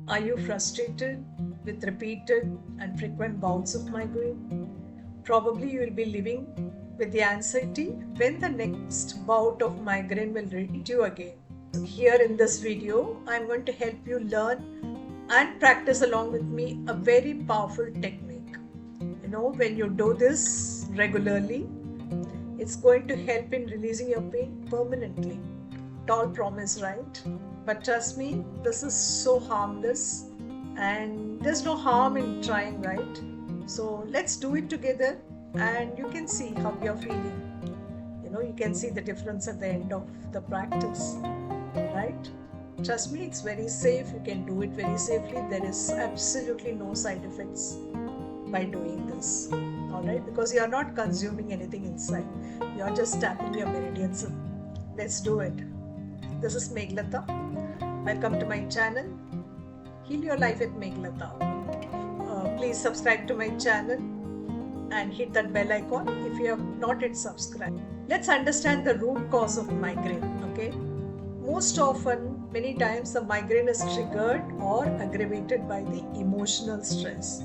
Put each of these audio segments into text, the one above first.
Are you frustrated with repeated and frequent bouts of migraine? Probably you will be living with the anxiety when the next bout of migraine will hit you again. So here in this video, I'm going to help you learn and practice along with me a very powerful technique. When you do this regularly, it's going to help in releasing your pain permanently. Tall promise, right? But trust me, this is so harmless and there's no harm in trying, right? So let's do it together and you can see how you're feeling. You can see the difference at the end of the practice, right? Trust me, it's very safe. You can do it very safely. There is absolutely no side effects by doing this, all right? Because you are not consuming anything inside. You are just tapping your meridians. Let's do it. This is Meghlata. Welcome to my channel, Heal Your Life with Meghlata. Please subscribe to my channel and hit that bell icon if you have not yet subscribed. Let's understand the root cause of migraine, okay? Most often, many times the migraine is triggered or aggravated by the emotional stress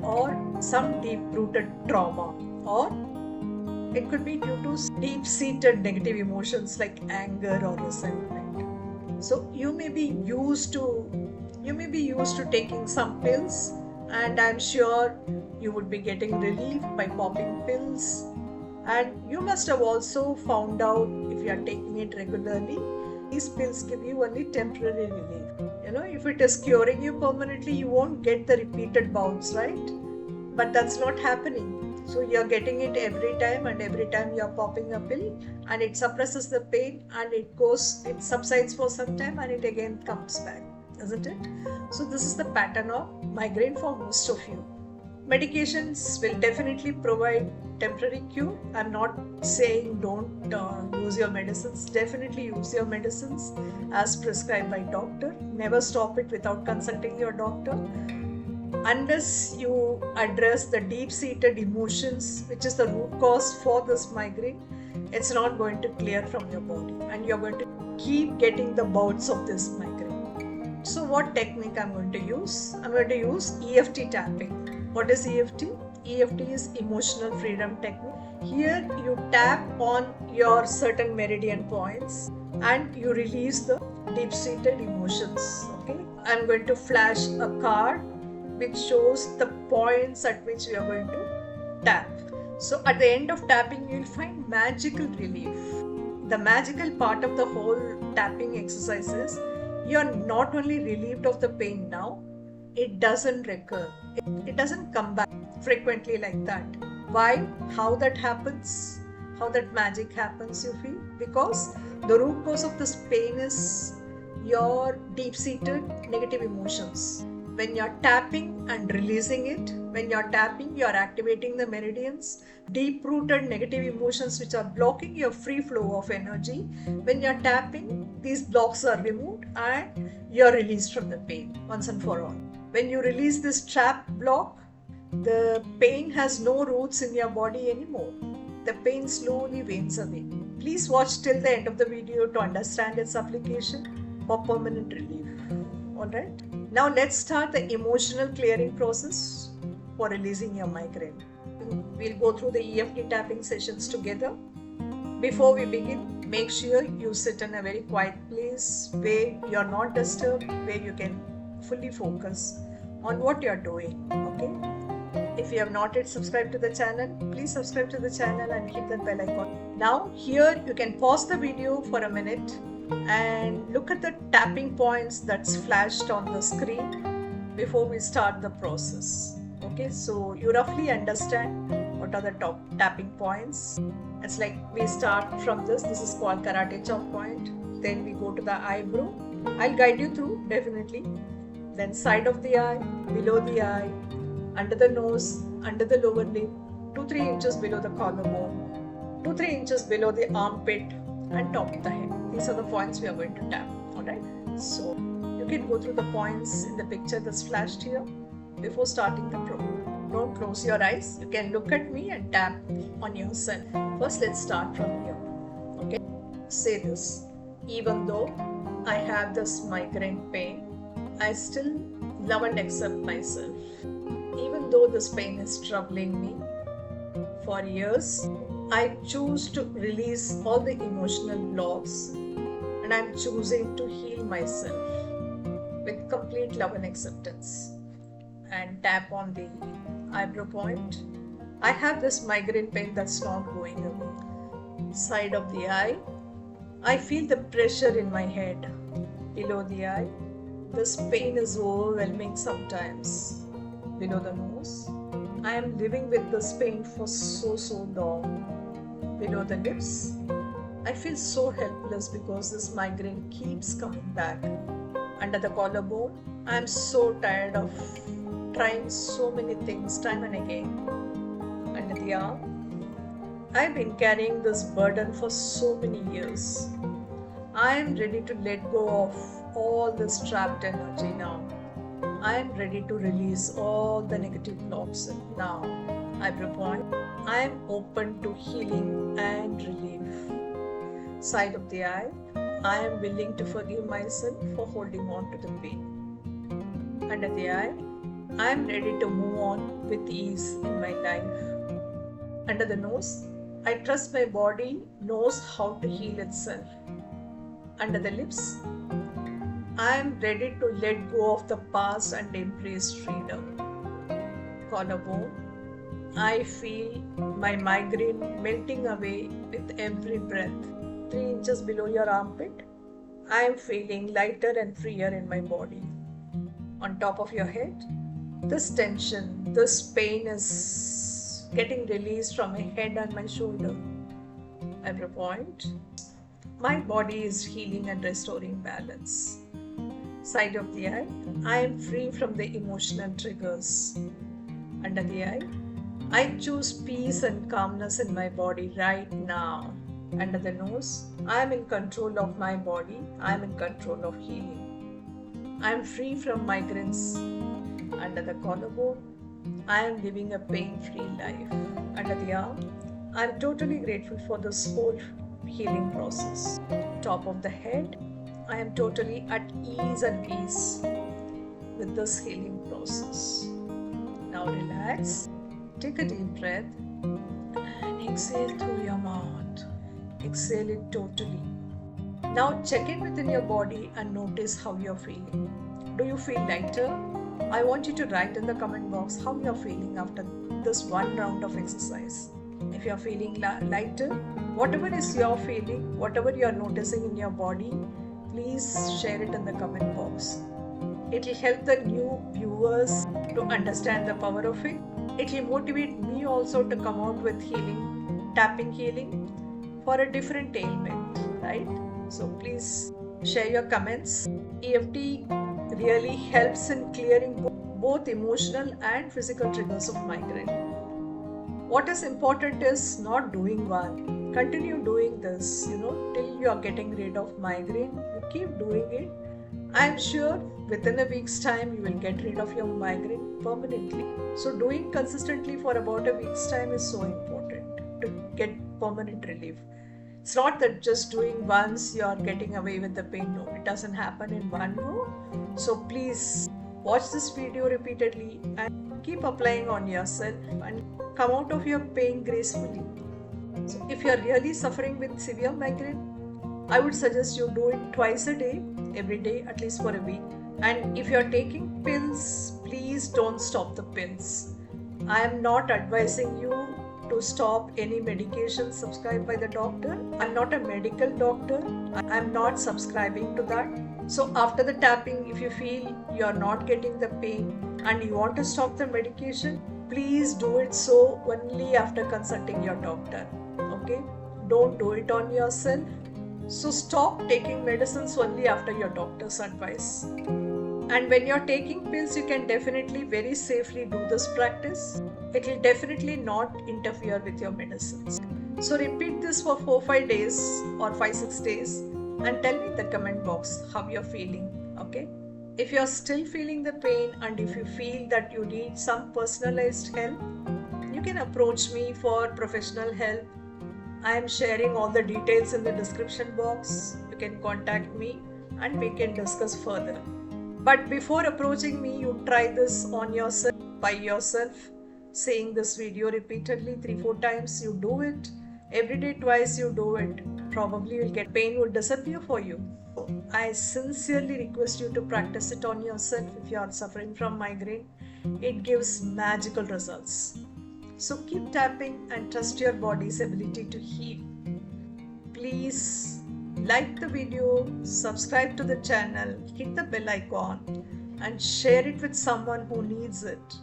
or some deep-rooted trauma, or it could be due to deep-seated negative emotions like anger or resentment. So you may be used to taking some pills, and I'm sure you would be getting relief by popping pills. And you must have also found out, if you are taking it regularly, these pills give you only temporary relief. If it is curing you permanently, you won't get the repeated bouts, right? But that's not happening. So you're getting it every time, and every time you're popping a pill, and it suppresses the pain, and it subsides for some time, and it again comes back, isn't it? So this is the pattern of migraine for most of you. Medications will definitely provide temporary cure. I'm not saying don't use your medicines. Definitely use your medicines as prescribed by doctor. Never stop it without consulting your doctor. Unless you address the deep-seated emotions, which is the root cause for this migraine, it's not going to clear from your body, and you're going to keep getting the bouts of this migraine. So what technique I'm going to use? I'm going to use EFT tapping. What is EFT? EFT is emotional freedom technique. Here you tap on your certain meridian points and you release the deep-seated emotions. Okay, I'm going to flash a card which shows the points at which we are going to tap. So at the end of tapping, you will find magical relief. The magical part of the whole tapping exercise is you are not only relieved of the pain now, it doesn't recur. It doesn't come back frequently like that. Why? How that happens? How that magic happens, you feel? Because the root cause of this pain is your deep-seated negative emotions. When you're tapping and releasing it, when you're tapping, you're activating the meridians, deep-rooted negative emotions which are blocking your free flow of energy. When you're tapping, these blocks are removed and you're released from the pain once and for all. When you release this trap block, the pain has no roots in your body anymore. The pain slowly wanes away. Please watch till the end of the video to understand its application for permanent relief. Alright? Now let's start the emotional clearing process for releasing your migraine. We'll go through the EFT tapping sessions together. Before we begin, make sure you sit in a very quiet place where you're not disturbed, where you can fully focus on what you're doing. Okay? If you have not yet subscribed to the channel, please subscribe to the channel and hit that bell icon. Now here you can pause the video for a minute and look at the tapping points that's flashed on the screen before we start the process. Okay, so you roughly understand what are the top tapping points. It's like we start from this is called karate chop point. Then we go to the eyebrow. I'll guide you through, definitely. Then side of the eye, below the eye, under the nose, under the lower lip, 2-3 inches below the collarbone, 2-3 inches below the armpit, and top of the head. These are the points we are going to tap. Alright? So you can go through the points in the picture that's flashed here before starting the program. Don't close your eyes. You can look at me and tap on yourself. First, let's start from here. Okay? Say this. Even though I have this migraine pain, I still love and accept myself. Even though this pain is troubling me for years, I choose to release all the emotional blocks and I'm choosing to heal myself with complete love and acceptance. And tap on the eyebrow point. I have this migraine pain that's not going away. Side of the eye. I feel the pressure in my head. Below the eye. This pain is overwhelming sometimes. Below the nose. I am living with this pain for so long. Below the lips. I feel so helpless because this migraine keeps coming back. Under the collarbone. I am so tired of trying so many things time and again. Under the arm. I've been carrying this burden for so many years. I am ready to let go of all this trapped energy now. I am ready to release all the negative blocks now. Eyebrow point. I am open to healing and relief. Side of the eye. I am willing to forgive myself for holding on to the pain. Under the eye. I am ready to move on with ease in my life. Under the nose, I trust my body knows how to heal itself. Under the lips, I am ready to let go of the past and embrace freedom. Collarbone, I feel my migraine melting away with every breath. 3 inches below your armpit, I am feeling lighter and freer in my body. On top of your head, this tension, this pain is getting released from my head and my shoulder. Eyebrow point. My body is healing and restoring balance. Side of the eye. I am free from the emotional triggers. Under the eye. I choose peace and calmness in my body right now. Under the nose. I am in control of my body. I am in control of healing. I am free from migraines. Under the collarbone, I am living a pain-free life. Under the arm, I am totally grateful for this whole healing process. Top of the head, I am totally at ease and peace with this healing process. Now relax, take a deep breath and exhale through your mouth. Exhale it totally. Now check in within your body and notice how you're feeling. Do you feel lighter? I want you to write in the comment box how you're feeling after this one round of exercise. If you're feeling lighter, whatever is you're feeling, whatever you're noticing in your body, please share it in the comment box. It will help the new viewers to understand the power of it. It will motivate me also to come out with healing, tapping healing for a different ailment, right? So please share your comments. EFT really helps in clearing both emotional and physical triggers of migraine. What is important is not doing one. Continue doing this, till you are getting rid of migraine. You keep doing it. I am sure within a week's time you will get rid of your migraine permanently. So doing consistently for about a week's time is so important to get permanent relief. It's not that just doing once you are getting away with the pain. No, it doesn't happen in one go. So please watch this video repeatedly and keep applying on yourself and come out of your pain gracefully. So if you are really suffering with severe migraine, I would suggest you do it twice a day, every day, at least for a week. And if you are taking pills, please don't stop the pills. I am not advising you to stop any medication prescribed by the doctor. I'm not a medical doctor. I'm not subscribing to that. So after the tapping, if you feel you're not getting the pain and you want to stop the medication, please do it so only after consulting your doctor. Okay? Don't do it on yourself. So stop taking medicines only after your doctor's advice. And when you're taking pills, you can definitely very safely do this practice. It will definitely not interfere with your medicines. So repeat this for 4-5 days or 5-6 days and tell me in the comment box how you're feeling. Okay? If you're still feeling the pain and if you feel that you need some personalized help, you can approach me for professional help. I am sharing all the details in the description box. You can contact me and we can discuss further. But before approaching me, you try this on yourself, by yourself, saying this video repeatedly 3-4 times. You do it every day, twice you do it. Probably you'll get pain will disappear for you. I sincerely request you to practice it on yourself if you are suffering from migraine. It gives magical results. So keep tapping and trust your body's ability to heal. Please like the video, subscribe to the channel, hit the bell icon and share it with someone who needs it.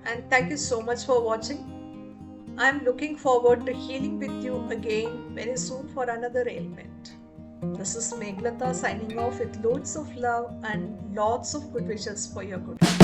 And thank you so much for watching. I am looking forward to healing with you again very soon for another ailment. This is Meghlata signing off with loads of love and lots of good wishes for your good health.